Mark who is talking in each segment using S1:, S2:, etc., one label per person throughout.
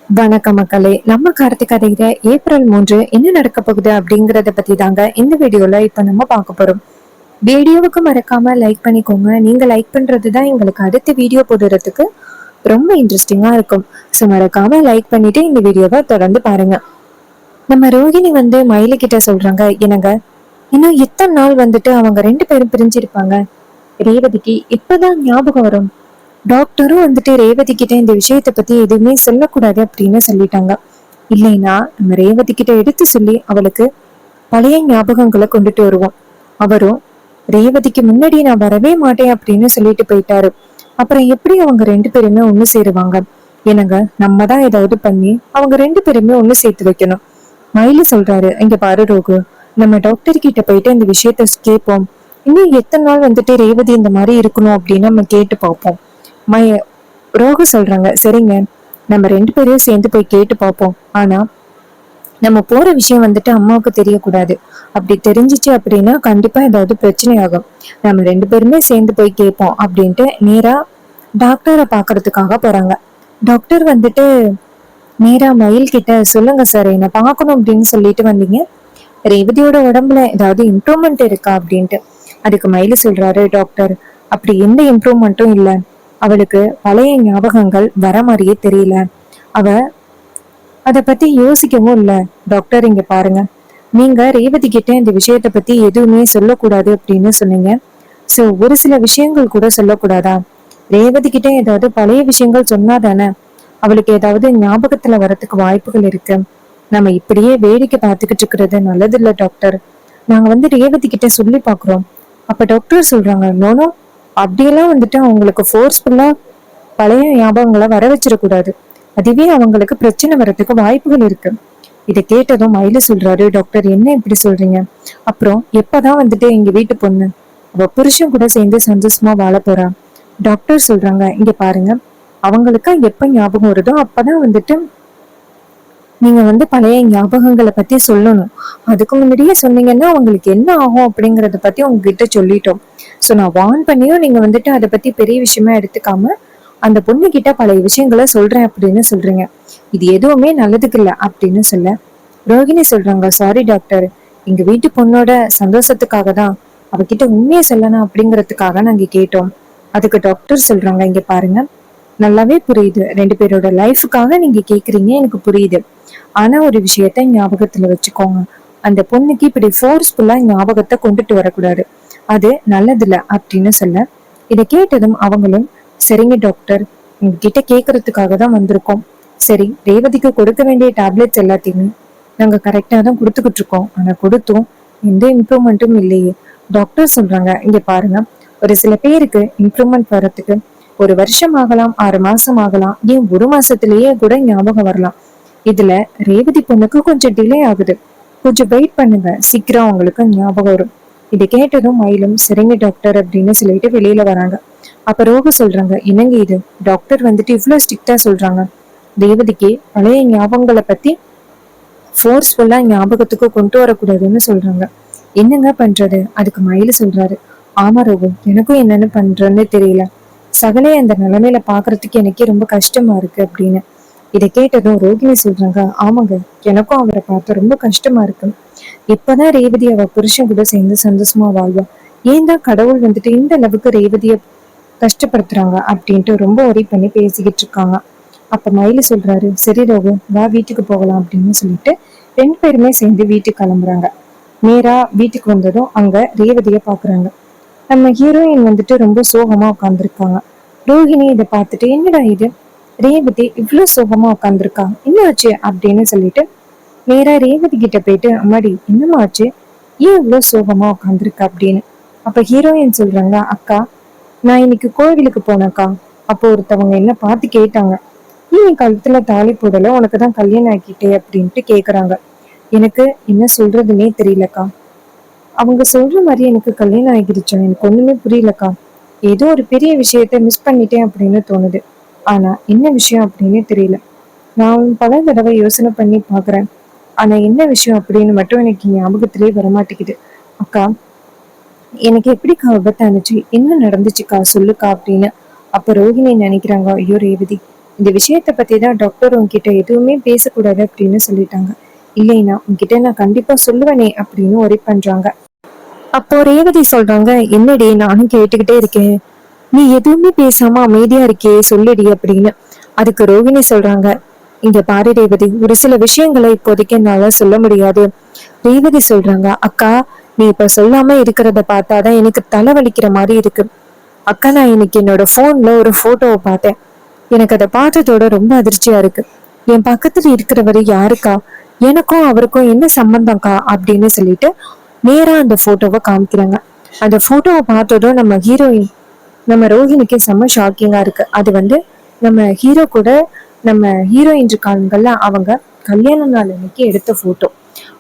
S1: வணக்கம் மக்களே. நம்ம கார்த்திகதையில ஏப்ரல் 3 என்ன நடக்க போகுது அப்படிங்கறத பத்தி தாங்க இந்த வீடியோல இப்ப நம்ம பார்க்க போறோம். வீடியோவுக்கு மறக்காம லைக் பண்ணிக்கோங்க. நீங்க லைக் பண்றதுதான் எங்களுக்கு அடுத்த வீடியோ போடுறதுக்கு ரொம்ப இன்ட்ரெஸ்டிங்கா இருக்கும். ஸோ மறக்காம லைக் பண்ணிட்டு இந்த வீடியோவை தொடர்ந்து பாருங்க. நம்ம ரோஹிணி மயிலு கிட்ட சொல்றாங்க, என்னங்க இன்னும் எத்தனை நாள் அவங்க 2 பேரும் பிரிஞ்சிருப்பாங்க. ரேவதிக்கு இப்பதான் ஞாபகம் வரும். டாக்டரும் ரேவதி கிட்ட இந்த விஷயத்த பத்தி எதுவுமே சொல்லக்கூடாது அப்படின்னு சொல்லிட்டாங்க. இல்லைன்னா நம்ம ரேவதி கிட்ட எடுத்து சொல்லி அவளுக்கு பழைய ஞாபகங்களை கொண்டுட்டு வருவோம். அவரும் ரேவதிக்கு முன்னாடி நான் வரவே மாட்டேன் அப்படின்னு சொல்லிட்டு போயிட்டாரு. அப்புறம் எப்படி அவங்க 2 பேருமே ஒண்ணு சேருவாங்க? என்னங்க, நம்ம தான் ஏதாவது பண்ணி அவங்க 2 பேருமே ஒண்ணு சேர்த்து வைக்கணும். மயிலு சொல்றாரு, இங்க பாரு ரோகு, நம்ம டாக்டர் கிட்ட போயிட்டு இந்த விஷயத்த கேட்போம். இன்னும் எத்தனை நாள் ரேவதி இந்த மாதிரி இருக்கணும் அப்படின்னு நம்ம கேட்டு பார்ப்போம். மய ரோகு சொல்றாங்க, சரிங்க, நம்ம 2 பேரையும் சேர்ந்து போய் கேட்டு பார்ப்போம். ஆனா நம்ம போற விஷயம் அம்மாவுக்கு தெரியக்கூடாது. அப்படி தெரிஞ்சிச்சு அப்படின்னா கண்டிப்பா ஏதாவது பிரச்சனை ஆகும். நம்ம 2 பேருமே சேர்ந்து போய் கேட்போம் அப்படின்ட்டு நேரா டாக்டரை பாக்குறதுக்காக போறாங்க. டாக்டர் நேரா மயில் கிட்ட, சொல்லுங்க சார், என்ன பார்க்கணும் அப்படின்னு சொல்லிட்டு வந்தீங்க. ரேவதியோட உடம்புல ஏதாவது இம்ப்ரூவ்மெண்ட் இருக்கா அப்படின்ட்டு. அதுக்கு மயில் சொல்றாரு, டாக்டர், அப்படி எந்த இம்ப்ரூவ்மெண்ட்டும் இல்ல. அவளுக்கு பழைய ஞாபகங்கள் வர மாதிரியே தெரியல. அவ அத பத்தி யோசிக்கவும் இல்ல. டாக்டர், இங்க பாருங்க, நீங்க ரேவதி கிட்ட இந்த விஷயத்த பத்தி எதுவுமே சொல்லக்கூடாது அப்படின்னு சொன்னீங்க. சோ ஒரு சில விஷயங்கள் கூட சொல்லக்கூடாதா? ரேவதி கிட்ட ஏதாவது பழைய விஷயங்கள் சொன்னாதானே அவளுக்கு ஏதாவது ஞாபகத்துல வரத்துக்கு வாய்ப்புகள் இருக்கு. நம்ம இப்படியே வேடிக்கை பார்த்துக்கிட்டு இருக்கிறது நல்லது இல்ல டாக்டர். நாங்க ரேவதி கிட்ட சொல்லி பாக்குறோம். அப்ப டாக்டர் சொல்றாங்க, நோனோ, அப்படியெல்லாம் அவங்களுக்கு ஃபோர்ஸ்ஃபுல்லா பழைய ஞாபகங்களை வர வச்சிடக்கூடாது. அதுவே அவங்களுக்கு பிரச்சனை வர்றதுக்கு வாய்ப்புகள் இருக்கு. இதை கேட்டதும் மயிலு சொல்றாரு, டாக்டர், என்ன இப்படி சொல்றீங்க? அப்புறம் எப்பதான் எங்க வீட்டு பொண்ணு அவ புருஷன் கூட சேர்ந்து சந்தோஷமா வாழ போறா? டாக்டர் சொல்றாங்க, இங்க பாருங்க, அவங்களுக்கு எப்ப ஞாபகம் வருதோ அப்பதான் நீங்க பழைய ஞாபகங்களை பத்தி சொல்லணும். அதுக்கு முன்னாடியே சொன்னீங்கன்னா அவங்களுக்கு என்ன ஆகும் அப்படிங்கறத பத்தி உங்ககிட்ட சொல்லிட்டோம். சோ நான் வார்ன் பண்ணியும் நீங்க அதை பத்தி பெரிய விஷயமா எடுத்துக்காம அந்த பொண்ணு கிட்ட பழைய விஷயங்களை சொல்றேன் அப்படின்னு சொல்றீங்க. இது எதுவுமே நல்லதுக்கு இல்ல அப்படின்னு சொல்ல ரோகிணி சொல்றாங்க, சாரி டாக்டர், எங்க வீட்டு பொண்ணோட சந்தோஷத்துக்காக தான் அவகிட்ட உண்மையை சொல்லணும் அப்படிங்கறதுக்காக நாங்க கேட்டோம். அதுக்கு டாக்டர் சொல்றாங்க, இங்க பாருங்க, நல்லாவே புரியுது, 2 பேரோட லைஃபுக்காக நீங்க கேக்குறீங்க, எனக்கு புரியுது. ஆனா ஒரு விஷயத்த ஞாபகத்துல வச்சுக்கோங்க, அந்த பொண்ணுக்கு இப்படி ஃபோர்ஸ்ஃபுல்லா ஞாபகத்தை கொண்டுட்டு வரக்கூடாது. அது நல்லதில்ல அப்படின்னு சொல்ல இதை கேட்டதும் அவங்களும், சரிங்க டாக்டர், உங்ககிட்ட கேக்குறதுக்காக தான் வந்திருக்கோம். சரி, ரேவதிக்கு கொடுக்க வேண்டிய டேப்லெட்ஸ் எல்லாத்தையுமே நாங்க கரெக்டா தான் கொடுத்துக்கிட்டு இருக்கோம். ஆனா கொடுத்தும் எந்த இம்ப்ரூவ்மெண்ட்டும் இல்லையே. டாக்டர் சொல்றாங்க, இங்க பாருங்க, ஒரு சில பேருக்கு இம்ப்ரூவ்மெண்ட் வர்றதுக்கு 1 வருஷம் ஆகலாம், 6 மாசம் ஆகலாம், ஏன் 1 மாசத்திலேயே கூட ஞாபகம் வரலாம். இதுல ரேவதி பொண்ணுக்கு கொஞ்சம் டிலே ஆகுது. கொஞ்சம் வெயிட் பண்ணுங்க, சீக்கிரம் உங்களுக்கு ஞாபகம் வரும். இதை கேட்டதும் மயிலும், சரிங்க டாக்டர் அப்படின்னு சொல்லிட்டு வெளியில வராங்க. அப்ப ரோகு சொல்றாங்க, என்னங்க இது, டாக்டர் இவ்வளவு ஸ்ட்ரிக்டா சொல்றாங்க. ரேவதிக்கு பழைய ஞாபகங்களை பத்தி ஃபோர்ஸ்ஃபுல்லா ஞாபகத்துக்கு கொண்டு வரக்கூடாதுன்னு சொல்றாங்க. என்னங்க பண்றது? அதுக்கு மயில சொல்றாரு, ஆமா ரோகு, எனக்கும் என்னன்னு பண்றேன்னு தெரியல. சகலையை அந்த நிலைமையில பாக்குறதுக்கு எனக்கே ரொம்ப கஷ்டமா இருக்கு அப்படின்னு. இதை கேட்டதும் ரோகிணி சொல்றாங்க, ஆமாங்க, எனக்கும் அவரை பார்த்து ரொம்ப கஷ்டமா இருக்கு. இப்பதான் ரேவதி அவ புருஷன் கூட சேர்ந்து சந்தோஷமா வாழ்வா. ஏன் தான் கடவுள் இந்த அளவுக்கு ரேவதிய கஷ்டப்படுத்துறாங்க அப்படின்ட்டு ரொம்ப ஒரி பண்ணி பேசிக்கிட்டு இருக்காங்க. அப்ப மயிலு சொல்றாரு, சரி ரோகு, வா வீட்டுக்கு போகலாம் அப்படின்னு சொல்லிட்டு 2 பேருமே சேர்ந்து வீட்டுக்கு கிளம்புறாங்க. நேரா வீட்டுக்கு வந்ததும் அங்க ரேவதிய பாக்குறாங்க. நம்ம ஹீரோயின் ரொம்ப சோகமா உட்காந்துருக்காங்க. ரோஹிணி இதை பார்த்துட்டு, என்னடா இது, ரேவதி இவ்வளவு சோகமா உட்காந்துருக்கா, என்ன ஆச்சு அப்படின்னு சொல்லிட்டு நேரா ரேவதி கிட்ட போயிட்டு, அம்மாடி என்னமா ஆச்சு, ஏன் இவ்வளவு சோகமா உட்காந்துருக்கா அப்படின்னு. அப்ப ஹீரோயின் சொல்றாங்க, அக்கா, நான் இன்னைக்கு கோவிலுக்கு போனேன்க்கா. அப்போ ஒருத்தவங்க என்ன பார்த்து கேட்டாங்க, ஏன் கழுத்துல தாலி போடல, உனக்குதான் கல்யாணம் ஆக்கிட்டே அப்படின்ட்டு கேக்குறாங்க. எனக்கு என்ன சொல்றதுன்னே தெரியலக்கா. அவங்க சொல்ற மாதிரி எனக்கு கல்யாணம் ஆகிடுச்சா, எனக்கு ஒண்ணுமே புரியலக்கா. ஏதோ ஒரு பெரிய விஷயத்த மிஸ் பண்ணிட்டேன் அப்படின்னு தோணுது. ஆனா என்ன விஷயம் அப்படின்னு தெரியல. நான் பல தடவை யோசனை பண்ணி பாக்குறேன். ஆனா என்ன விஷயம் அப்படின்னு மட்டும் எனக்கு ஞாபகத்திலேயே வரமாட்டேங்குது. அக்கா, எனக்கு எப்படிக்கா விபத்தானுச்சு, என்ன நடந்துச்சுக்கா, சொல்லுக்கா அப்படின்னு. அப்ப ரோஹிணி நினைக்கிறாங்க, ஐயோ ரேவதி, இந்த விஷயத்த பத்தி தான் டாக்டர் உன்கிட்ட எதுவுமே பேசக்கூடாது அப்படின்னு சொல்லிட்டாங்க. இல்லைன்னா உன்கிட்ட நான் கண்டிப்பா சொல்லுவேனே அப்படின்னு ஒரே பண்றாங்க. அப்போ ரேவதி சொல்றாங்க, என்னடி நானும் கேட்டுக்கிட்டே இருக்கேன், நீ எதுவுமே பேசாம அமைதியா இருக்கே, சொல்லுடி அப்படின்னு. அதுக்கு ரோகிணி சொல்றாங்க, இங்க பாரு ரேவதி, ஒரு சில விஷயங்களை இப்போதைக்கு என்னால சொல்ல முடியாது. ரேவதி சொல்றாங்க, அக்கா நீ இப்ப சொல்லாம இருக்கிறத பார்த்தாதான் எனக்கு தலை வலிக்கிற மாதிரி இருக்கு. அக்கா நான் இன்னைக்கு என்னோட போன்ல ஒரு போட்டோவை பார்த்தேன். எனக்கு அதை பார்த்ததோட ரொம்ப அதிர்ச்சியா இருக்கு. என் பக்கத்துல இருக்கிறவரு யாருக்கா, எனக்கும் அவருக்கும் என்ன சம்பந்தம்க்கா அப்படின்னு சொல்லிட்டு நேரா அந்த போட்டோவை காமிக்கிறாங்க. அந்த போட்டோவை பார்த்ததும் நம்ம ஹீரோயின், நம்ம ரோஹிணிக்கு செம்ம ஷாக்கிங்கா இருக்கு. அது நம்ம ஹீரோ கூட நம்ம ஹீரோயின் இருக்காங்கல்ல, அவங்க கல்யாண நாள் அன்னைக்கு எடுத்த போட்டோ.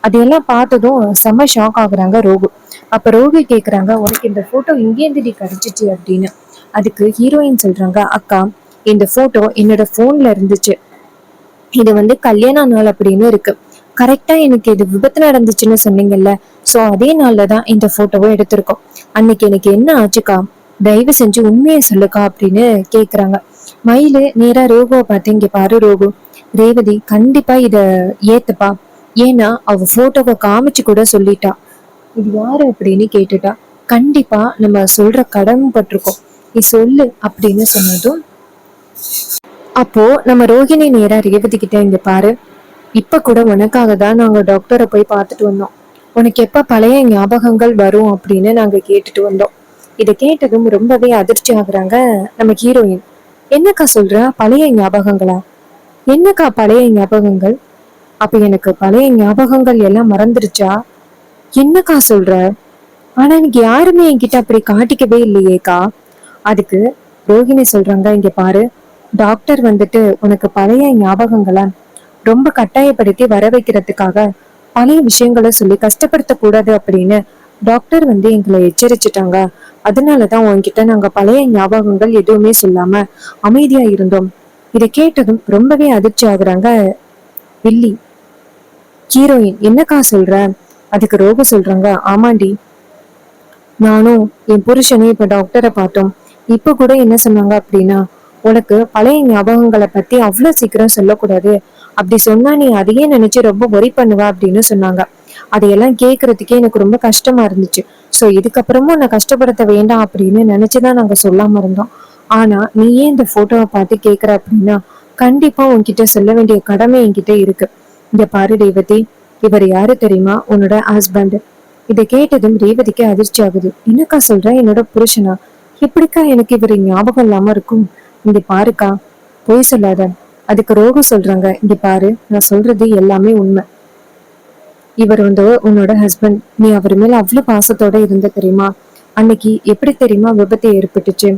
S1: அதையெல்லாம் பார்த்ததும் செம்ம ஷாக் ஆகுறாங்க ரோகு. அப்ப ரோகு கேக்குறாங்க, உனக்கு இந்த போட்டோ இங்கேருந்துடி கிடைச்சிச்சு அப்படின்னு. அதுக்கு ஹீரோயின் சொல்றாங்க, அக்கா இந்த போட்டோ என்னோட போன்ல இருந்துச்சு. இது கல்யாண நாள் அப்படின்னு இருக்கு. கரெக்டா எனக்கு இது விபத்து நடந்துச்சுன்னு சொன்னீங்கல்ல, சோ அதே நாள்லதான் இந்த போட்டோவை எடுத்திருக்கோம். அன்னைக்கு எனக்கு என்ன ஆச்சுக்கா, தயவு செஞ்சு உண்மையை சொல்லுக்கா அப்படின்னு கேக்குறாங்க. மயிலு நேரா ரோகுவை பார்த்து, இங்க பாரு ரோகு, ரேவதி கண்டிப்பா இத ஏத்துப்பா. ஏன்னா அவ போட்டோவை காமிச்சு கூட சொல்லிட்டா. இது யாரு அப்படின்னு கேட்டுட்டா. கண்டிப்பா நம்ம சொல்ற கடமைப்பட்டிருக்கோம், நீ சொல்லு அப்படின்னு சொன்னதும் அப்போ நம்ம ரோகிணி நேரா ரேவதி கிட்ட, இங்க பாரு, இப்ப கூட உனக்காக தான் நாங்க டாக்டரை போய் பார்த்துட்டு வந்தோம். உனக்கு எப்ப பழைய ஞாபகங்கள் வரும் அப்படின்னு நாங்க கேட்டுட்டு வந்தோம். இதை கேட்டதும் ரொம்பவே அதிர்ச்சி ஆகுறாங்க நம்ம ஹீரோயின். என்னக்கா சொல்ற, பழைய ஞாபகங்களா? என்னக்கா பழைய ஞாபகங்கள்? அப்ப எனக்கு பழைய ஞாபகங்கள் எல்லாம் மறந்துருச்சா? என்னக்கா சொல்ற? ஆனா எனக்கு யாருமே என்கிட்ட அப்படி காட்டிக்கவே இல்லையேக்கா. அதுக்கு ரோஹிணி சொல்றாங்க, இங்க பாரு, டாக்டர் உனக்கு பழைய ஞாபகங்களை ரொம்ப கட்டாயப்படுத்தி வர வைக்கிறதுக்காக பழைய விஷயங்களை சொல்லி கஷ்டப்படுத்த கூடாது அப்படின்னு டாக்டர் எங்களை எச்சரிச்சுட்டாங்க. அதனாலதான் உன்கிட்ட நாங்க பழைய ஞாபகங்கள் எதுவுமே சொல்லாம அமைதியா இருந்தோம். இதை கேட்டதும் ரொம்பவே அதிர்ச்சி ஆகுறாங்க வில்லி. ஹீரோயின், என்னக்கா சொல்ற? அதுக்கு ரோகு சொல்றாங்க, ஆமாண்டி, நானும் என் புருஷனும் இப்ப டாக்டரை பார்த்தோம். இப்ப கூட என்ன சொன்னாங்க அப்படின்னா, உனக்கு பழைய ஞாபகங்களை பத்தி அவ்வளவு சீக்கிரம் சொல்லக்கூடாது. அப்படி சொன்னா நீ அதையே நினைச்சு ரொம்ப ஒரி பண்ணுவ அப்படின்னு சொன்னாங்க. அதையெல்லாம் கேட்கறதுக்கே எனக்கு ரொம்ப கஷ்டமா இருந்துச்சு. சோ இதுக்கப்புறமும் உன்னை கஷ்டப்படுத்த வேண்டாம் அப்படின்னு நினைச்சுதான் நாங்க சொல்லாம இருந்தோம். ஆனா நீ ஏன் இந்த போட்டோவை பார்த்து கேக்குற அப்படின்னா, கண்டிப்பா உன்கிட்ட சொல்ல வேண்டிய கடமை என்கிட்ட இருக்கு. இங்க பாரு ரேவதி, இவர் யாரு தெரியுமா? உன்னோட ஹஸ்பண்ட். இதை கேட்டதும் ரேவதிக்கு அதிர்ச்சி ஆகுது. என்னக்கா சொல்ற, என்னோட புருஷனா? எப்படிக்கா எனக்கு இவர் ஞாபகம் இல்லாம இருக்கும்? இங்க பாருக்கா, பொய் சொல்லாத. அதுக்கு ரோகு சொல்றாங்க, இங்க பாரு, நான் சொல்றது எல்லாமே உண்மை. இவர் உன்னோட ஹஸ்பண்ட். நீ அவர் மேல அவ்வளவு பாசத்தோட இருந்த தெரியுமா? அன்னைக்கு எப்படி தெரியுமா விபத்து ஏற்பட்டுச்சு?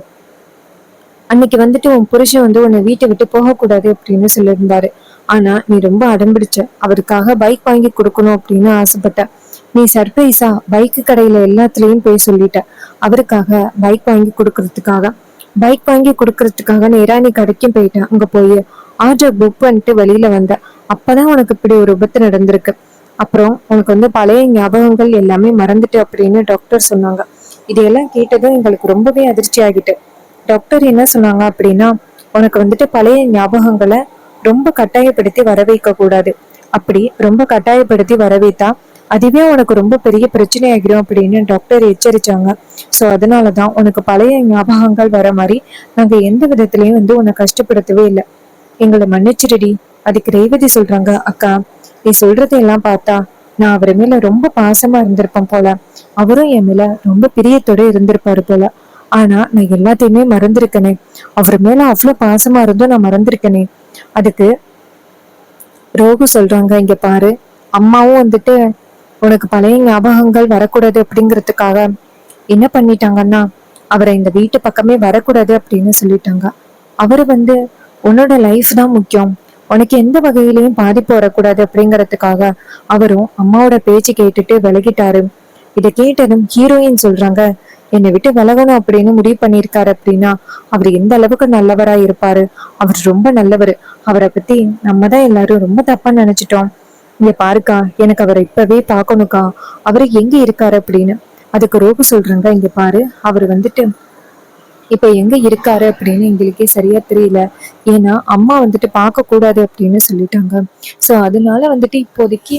S1: அன்னைக்கு உன் புருஷன் உன்னை வீட்டை விட்டு போகக்கூடாது அப்படின்னு சொல்லியிருந்தாரு. ஆனா நீ ரொம்ப அடம்பிடிச்ச. அவருக்காக பைக் வாங்கி கொடுக்கணும் அப்படின்னு ஆசைப்பட்ட. நீ சர்ப்ரைஸா பைக்கு கடையில எல்லாத்துலயும் போய் சொல்லிட்ட. அவருக்காக பைக் வாங்கி கொடுக்கறதுக்காக நேரா நீ கடைக்கும் போயிட்ட. அங்க போய் ஆர்டர் புக் பண்ணிட்டு வெளியில வந்த. அப்பதான் உனக்கு இப்படி ஒரு விபத்து நடந்திருக்கு. அப்புறம் உனக்கு பழைய ஞாபகங்கள் எல்லாமே மறந்துட்டு அப்படின்னு டாக்டர் சொன்னாங்க. இதையெல்லாம் கேட்டதும் எங்களுக்கு ரொம்பவே அதிர்ச்சி ஆகிட்டு. டாக்டர் என்ன சொன்னாங்க அப்படின்னா, உனக்கு பழைய ஞாபகங்களை ரொம்ப கட்டாயப்படுத்தி வர வைக்க கூடாது. அப்படி ரொம்ப கட்டாயப்படுத்தி வர வைத்தா அதுவே உனக்கு ரொம்ப பெரிய பிரச்சனை ஆகிடும் அப்படின்னு டாக்டர் எச்சரிச்சாங்க. சோ அதனாலதான் உனக்கு பழைய ஞாபகங்கள் வர மாதிரி நாங்க எந்த விதத்திலயும் உன்னை கஷ்டப்படுத்தவே இல்லை. எங்களை மன்னிச்சிருடி. அதுக்கு ரேவதி சொல்றாங்க, அக்கா நீ சொல்றதையெல்லாம் பார்த்தா நான் அவர் மேல ரொம்ப பாசமா இருந்திருப்பேன் போல. அவரும் என் மேல ரொம்ப பிரியத்தோட இருந்திருப்பாரு போல. ஆனா நான் எல்லாத்தையுமே மறந்திருக்கனே. அவர் மேல அவ்வளவு பாசமா இருந்தும் நான் மறந்திருக்கனே. அதுக்கு ரோகு சொல்றாங்க, இங்க பாரு, அம்மாவும் உனக்கு பழைய ஞாபகங்கள் வரக்கூடாது அப்படிங்கிறதுக்காக என்ன பண்ணிட்டாங்கன்னா, அவரை இந்த வீட்டு பக்கமே வரக்கூடாது அப்படின்னு சொல்லிட்டாங்க. அவரு உன்னோட லைஃப் தான் முக்கியம், உனக்கு எந்த வகையிலையும் பாதிப்பு வரக்கூடாது அப்படிங்கறதுக்காக அவரும் அம்மாவோட பேச்சு கேட்டுட்டு விலகிட்டாரு. இதை கேட்டதும் ஹீரோயின் சொல்றாங்க, என்னை விட்டு விலகணும் அப்படின்னு முடிவு பண்ணிருக்காரு அப்படின்னா அவர் எந்த அளவுக்கு நல்லவரா இருப்பாரு. அவர் ரொம்ப நல்லவரு. அவரை பத்தி நம்ம தான் எல்லாரும் ரொம்ப தப்பா நினைச்சிட்டோம். இங்க பாருக்கா, எனக்கு அவரை இப்பவே பாக்கணும்க்கா. அவரு எங்க இருக்காரு அப்படின்னு. அதுக்கு ரோகு சொல்றாங்க, இங்க பாரு, அவர் இப்ப எங்க இருக்காரு அப்படின்னு எங்களுக்கே சரியா தெரியல. ஏன்னா அம்மா வந்துட்டு பார்க்க கூடாது அப்படின்னு சொல்லிட்டாங்க. சோ அதனால வந்துட்டு இப்போதைக்கு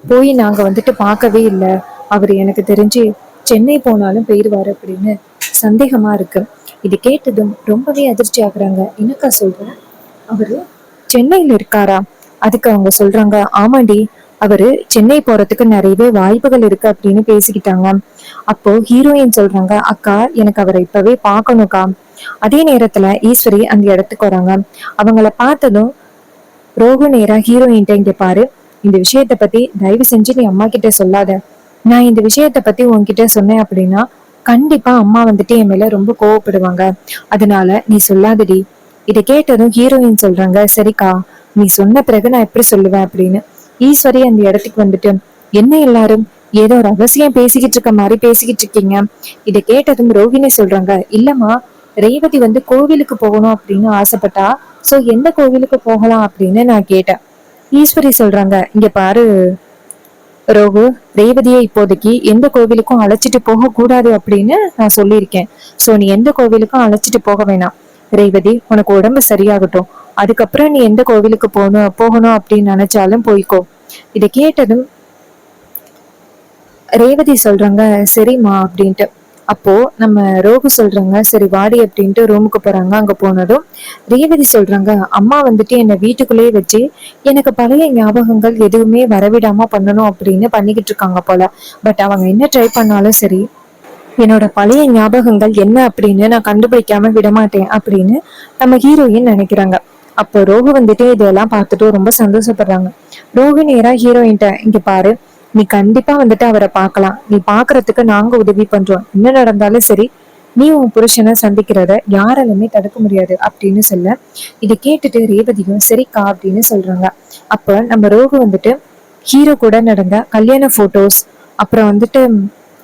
S1: போய் நாங்க வந்துட்டு பார்க்கவே இல்லை. அவர் எனக்கு தெரிஞ்சு சென்னை போனாலும் போயிடுவாரு அப்படின்னு சந்தேகமா இருக்கு. இது கேட்டதும் ரொம்பவே அதிர்ச்சி ஆகுறாங்க. என்னக்கா சொல்ற, அவரு சென்னையில இருக்காரா? அதுக்கு அவங்க சொல்றாங்க, ஆமாண்டி, அவரு சென்னை போறதுக்கு நிறையவே வாய்ப்புகள் இருக்கு அப்படின்னு பேசிக்கிட்டாங்க. அப்போ ஹீரோயின் சொல்றாங்க, அக்கா எனக்கு அவரை இப்பவே பார்க்கணும்க்கா. அதே நேரத்துல ஈஸ்வரி அந்த இடத்துக்கு வராங்க. அவங்கள பார்த்ததும் ரோகு நேரா ஹீரோயின்ட்ட, இங்க பாரு, இந்த விஷயத்த பத்தி தயவு செஞ்சு நீ அம்மா கிட்ட சொல்லாத. நான் இந்த விஷயத்த பத்தி உன்கிட்ட சொன்னேன் அப்படின்னா கண்டிப்பா அம்மா வந்துட்டு என் மேல ரொம்ப கோவப்படுவாங்க. அதனால நீ சொல்லாதடி. இதை கேட்டதும் ஹீரோயின் சொல்றாங்க, சரிக்கா, நீ சொன்ன பிறகு நான் எப்படி சொல்லுவேன் அப்படின்னு. ஈஸ்வரி அந்த இடத்துக்கு வந்துட்டு, என்ன எல்லாரும் ஏதோ ரகசியம் பேசிக்கிட்டு இருக்க மாதிரி பேசிக்கிட்டு இருக்கீங்க. இதை கேட்டதும் ரோகிணி சொல்றாங்க, இல்லம்மா, ரேவதி வந்து கோவிலுக்கு போகணும் அப்படின்னு ஆசைப்பட்டா. சோ எந்த கோவிலுக்கு போகலாம் அப்படின்னு நான் கேட்டேன். ஈஸ்வரி சொல்றாங்க, இங்க பாரு ரோகு, ரேவதியை இப்போதைக்கு எந்த கோவிலுக்கும் அழைச்சிட்டு போக கூடாது அப்படின்னு நான் சொல்லியிருக்கேன். சோ நீ எந்த கோவிலுக்கும் அழைச்சிட்டு போக வேணாம். ரேவதி, உனக்கு உடம்பு சரியாகட்டும், அதுக்கப்புறம் நீ எந்த கோவிலுக்கு போகணும் அப்படின்னு நினைச்சாலும் போய்க்கோ. இதை கேட்டதும் ரேவதி சொல்றாங்க, சரிம்மா அப்படின்ட்டு. அப்போ நம்ம ரோகு சொல்றாங்க, சரி வாடி அப்படின்ட்டு ரூமுக்கு போறாங்க. அங்க போனதும் ரேவதி சொல்றாங்க, அம்மா வந்துட்டு என்னை வீட்டுக்குள்ளேயே வச்சு எனக்கு பழைய ஞாபகங்கள் எதுவுமே வரவிடாம பண்ணணும் அப்படின்னு பண்ணிக்கிட்டு இருக்காங்க போல. பட் அவங்க என்ன ட்ரை பண்ணாலும் சரி, என்னோட பழைய ஞாபகங்கள் என்ன அப்படின்னு நான் கண்டுபிடிக்காம விடமாட்டேன் அப்படின்னு நம்ம ஹீரோயின் நினைக்கிறாங்க. அப்போ ரோகு வந்துட்டு இதெல்லாம் பார்த்துட்டு ரொம்ப சந்தோஷப்படுறாங்க. ரோகு நேரா ஹீரோயின்ட்ட, இங்க பாரு, நீ கண்டிப்பா வந்துட்டு அவரை பார்க்கலாம். நீ பாக்குறதுக்கு நாங்க உதவி பண்றோம். என்ன நடந்தாலும் சரி, நீ உன் புருஷனை சந்திக்கிறத யாராலுமே தடுக்க முடியாது அப்படின்னு சொல்ல, இதை கேட்டுட்டு ரேவதியும் சரிக்கா அப்படின்னு சொல்றாங்க. அப்ப நம்ம ரோகு வந்துட்டு ஹீரோ கூட நடந்த கல்யாண போட்டோஸ், அப்புறம் வந்துட்டு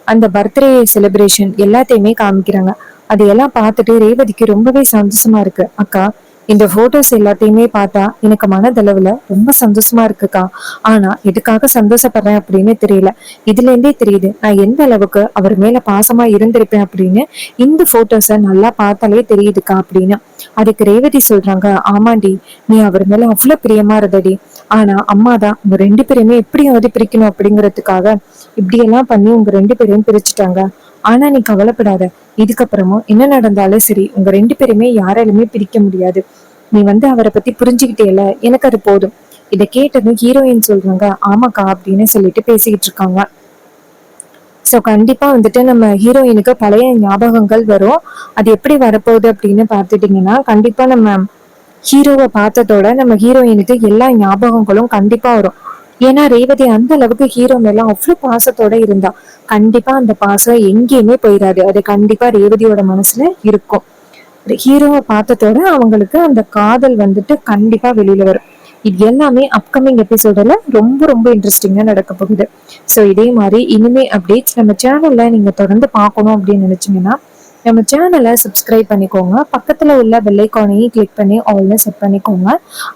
S1: அந்த பர்த்டே செலிப்ரேஷன் எல்லாத்தையுமே காமிக்கிறாங்க. அதையெல்லாம் பார்த்துட்டு ரேவதிக்கு ரொம்பவே சந்தோஷமா இருக்கு. அக்கா, இந்த போட்டோஸ் எல்லாத்தையுமே பார்த்தா எனக்கு மனதளவுல ரொம்ப சந்தோஷமா இருக்குக்கா. ஆனா எதுக்காக சந்தோஷப்படுறேன் அப்படின்னு தெரியல. இதுல இருந்தே தெரியுது நான் எந்த அளவுக்கு அவர் மேல பாசமா இருந்திருப்பேன் அப்படின்னு. இந்த போட்டோஸ நல்லா பார்த்தாலே தெரியுதுக்கா அப்படின்னு. அதுக்கு ரேவதி சொல்றாங்க, ஆமாண்டி, நீ அவர் மேல அவ்வளவு பிரியமா இருந்தடி. ஆனா அம்மாதான் உங்க ரெண்டு பேருமே எப்படியாவது பிரிக்கணும் அப்படிங்கறதுக்காக இப்படியெல்லாம் பண்ணி உங்க ரெண்டு பேரையும் பிரிச்சுட்டாங்க. ஆனா நீ கவலைப்படாத, இதுக்கப்புறமும் என்ன நடந்தாலும் சரி உங்க ரெண்டு பேருமே யாராலுமே பிரிக்க முடியாது. நீ வந்து அவரை பத்தி புரிஞ்சுக்கிட்டேல, எனக்கு அது போதும். இதை கேட்டதும் ஹீரோயின் சொல்றாங்க, ஆமாக்கா அப்படின்னு சொல்லிட்டு பேசிக்கிட்டு இருக்காங்க. சோ கண்டிப்பா வந்துட்டு நம்ம ஹீரோயினுக்கு பழைய ஞாபகங்கள் வரும். அது எப்படி வரப்போகுது அப்படின்னு பார்த்துட்டீங்கன்னா, கண்டிப்பா நம்ம ஹீரோவை பார்த்ததோட நம்ம ஹீரோயினுக்கு எல்லா ஞாபகங்களும் கண்டிப்பா வரும். ஏன்னா ரேவதி அந்த அளவுக்கு ஹீரோ மேல அவ்வளவு பாசத்தோட இருந்தா. கண்டிப்பா அந்த பாசம் எங்கேயுமே போயிடாது. அது கண்டிப்பா ரேவதியோட மனசுல இருக்கும். ஹீரோவை பார்த்ததோட அவங்களுக்கு அந்த காதல் வந்துட்டு கண்டிப்பா வெளியில வரும். இது எல்லாமே அப்கமிங் எபிசோட்ல ரொம்ப ரொம்ப இன்ட்ரெஸ்டிங்கா நடக்க போகுது. ஸோ இதே மாதிரி இனிமே அப்டேட்ஸ் நம்ம சேனல்ல நீங்க தொடர்ந்து பார்க்கணும் அப்படின்னு நினைச்சீங்கன்னா நம்ம சேனலை சப்ஸ்கிரைப் பண்ணிக்கோங்க. பக்கத்துல உள்ள பெல் ஐக்கானையும் கிளிக் பண்ணி ஆல்னு செட் பண்ணிக்கோங்க.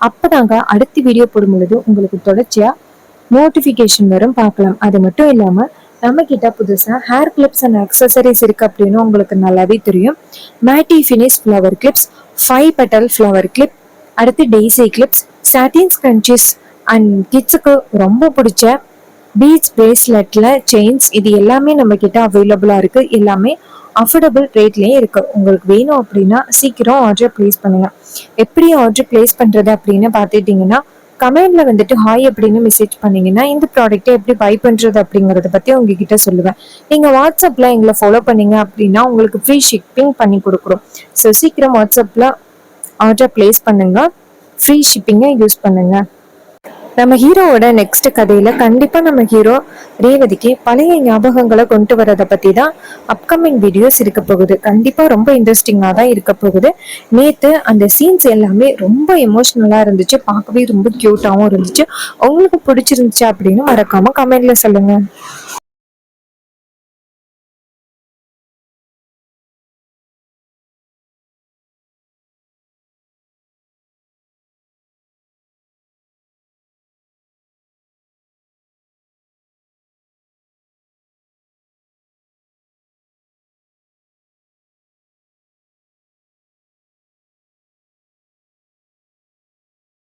S1: அப்பதாங்க அடுத்த வீடியோ போடும் பொழுது உங்களுக்கு தொடர்ச்சியா நோட்டிபிகேஷன் வரும், பார்க்கலாம். அது மட்டும் இல்லாம நம்ம கிட்ட புதுசா ஹேர் கிளிப்ஸ் அண்ட் அக்சசரிஸ் இருக்கு அப்படின்னு உங்களுக்கு நல்லாவே தெரியும். Matte finish flower clips, 5 petal flower clip, அடுத்து டெய்ஸி கிளிப்ஸ், சாட்டின் ஸ்க்ரன்ச்சிஸ் அண்ட் கிட்ஸுக்கு ரொம்ப பிடிச்ச பீச் பிரேஸ்லெட்ல செயின்ஸ், இது எல்லாமே நம்ம கிட்ட அவைலபிளா இருக்கு. எல்லாமே அஃபோர்டபுள் ரேட்லயே இருக்கு. உங்களுக்கு வேணும் அப்படின்னா சீக்கிரம் ஆர்டர் பிளேஸ் பண்ணுங்க. எப்படி ஆர்டர் பிளேஸ் பண்றது அப்படின்னு பார்த்துட்டீங்கன்னா, கமெண்ட்ல வந்துட்டு ஹாய் அப்படின்னு மெசேஜ் பண்ணீங்கன்னா இந்த ப்ராடக்ட்டை எப்படி பை பண்றது அப்படிங்கறத பத்தி உங்ககிட்ட சொல்லுவேன். நீங்க வாட்ஸ்அப்ல எங்களை ஃபாலோ பண்ணீங்க அப்படின்னா உங்களுக்கு ஃப்ரீ ஷிப்பிங் பண்ணி கொடுக்குறோம். ஸோ சீக்கிரம் வாட்ஸ்அப்ல ஆர்டர் பிளேஸ் பண்ணுங்க, ஃப்ரீ ஷிப்பிங்கை யூஸ் பண்ணுங்க. நம்ம ஹீரோவோட நெக்ஸ்ட் கதையில கண்டிப்பா நம்ம ஹீரோ ரேவதிக்கு பழைய ஞாபகங்களை கொண்டு வரதை பத்தி தான் அப்கமிங் வீடியோஸ் இருக்க போகுது. கண்டிப்பா ரொம்ப இன்ட்ரெஸ்டிங்கா தான் இருக்க போகுது. நேத்து அந்த சீன்ஸ் எல்லாமே ரொம்ப எமோஷனலா இருந்துச்சு, பார்க்கவே ரொம்ப கியூட்டாவும் இருந்துச்சு. உங்களுக்கு பிடிச்சிருந்துச்சு அப்படின்னு மறக்காம கமெண்ட்ல சொல்லுங்க.